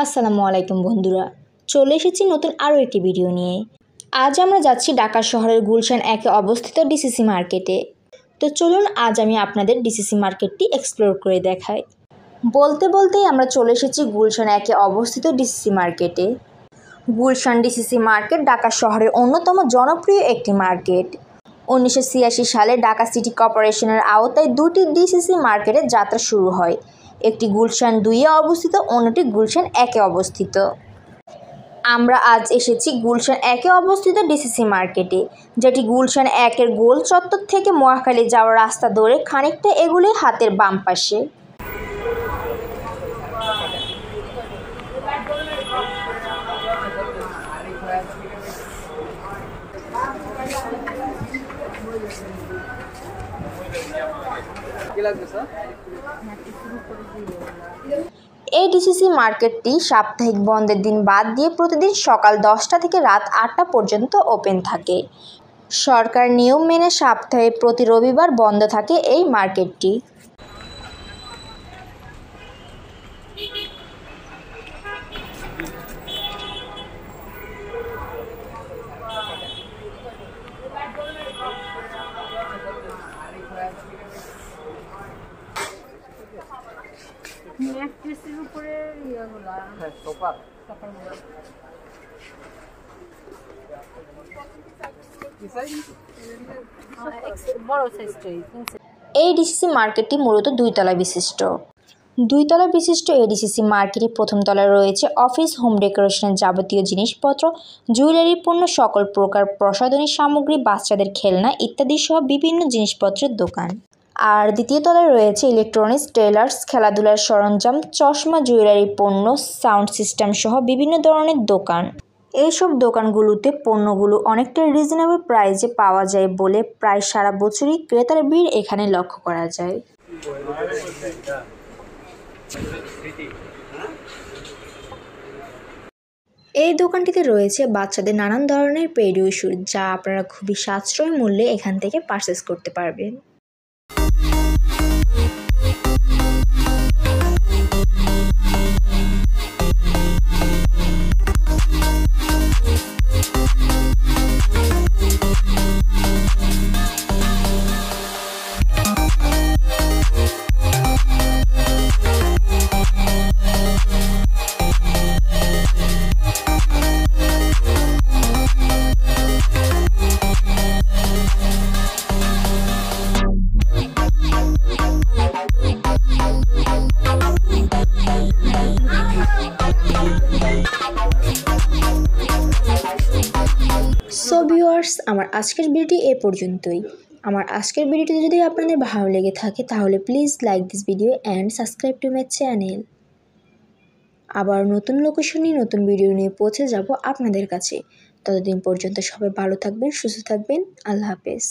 আসসালামু আলাইকুম বন্ধুরা, চলে এসেছি নতুন আরও একটি ভিডিও নিয়ে। আজ আমরা যাচ্ছি ঢাকা শহরের গুলশান 1-এ অবস্থিত ডিসিসি মার্কেটে। তো চলুন আজ আমি আপনাদের ডিসিসি মার্কেটটি এক্সপ্লোর করে দেখাই। বলতে বলতেই আমরা চলে এসেছি গুলশান 1-এ অবস্থিত ডিসিসি মার্কেটে। গুলশান ডিসিসি মার্কেট ঢাকা শহরের অন্যতম জনপ্রিয় একটি মার্কেট। 1986 সালে ঢাকা সিটি কর্পোরেশনের আওতায় দুটি ডিসিসি মার্কেটের যাত্রা শুরু হয়। একটি গুলশান 2-এ অবস্থিত, অন্যটি গুলশান 1-এ অবস্থিত। আমরা আজ এসেছি গুলশান 1-এ অবস্থিত ডিসিসি মার্কেটে, যেটি গুলশান 1-এর গোল চত্বর থেকে মহাখালী যাওয়ার রাস্তা ধরে খানিকটা এগুলে হাতের বাম পাশে। এই ডিসিসি মার্কেটটি সাপ্তাহিক বন্ধের দিন বাদ দিয়ে প্রতিদিন সকাল 10টা থেকে রাত 8টা পর্যন্ত ওপেন থাকে। সরকার নিয়ম মেনে সপ্তাহে প্রতি রবিবার বন্ধ থাকে এই মার্কেটটি। ম্যাট্রেসের উপরে ইয়েগুলা সোফার বড় সাইজটাই। এই ডিসিসি মার্কেটটি মূলত দুইতলা বিশিষ্ট। দুইতলা বিশিষ্ট এই ডিসিসি মার্কেটে প্রথম তলায় রয়েছে অফিস, হোম ডেকোরেশনের যাবতীয় জিনিসপত্র, জুয়েলারি পণ্য, সকল প্রকার প্রসাধনী সামগ্রী, বাচ্চাদের খেলনা ইত্যাদি সহ বিভিন্ন জিনিসপত্রের দোকান। আর দ্বিতীয় তলায় রয়েছে ইলেকট্রনিক্স, টেলার্স, খেলাধুলার সরঞ্জাম, চশমা, জুয়েলারি পণ্য, সাউন্ড সিস্টেম সহ বিভিন্ন ধরনের দোকান। এইসব দোকানগুলোতে পণ্যগুলো অনেকটা রিজনেবল প্রাইসে পাওয়া যায় বলে প্রায় সারা বছরই ক্রেতার ভিড় এখানে লক্ষ্য করা যায়। এই দোকানটিতে রয়েছে বাচ্চাদের নানান ধরনের পেডিয়াশিওর, যা আপনারা খুবই সাশ্রয়ী মূল্যে এখান থেকে পারচেস করতে পারবেন। সো ভিউয়ার্স, আমার আজকের ভিডিওটি এ পর্যন্তই। আমার আজকের ভিডিওটি যদি আপনাদের ভালো লেগে থাকে তাহলে please like this video and subscribe to my channel. আবার নতুন লোকেশন নিয়ে নতুন ভিডিও নিয়ে পৌঁছে যাব আপনাদের কাছে। ততদিন পর্যন্ত সবাই ভালো থাকবেন, সুস্থ থাকবেন। আল্লাহ হাফেজ।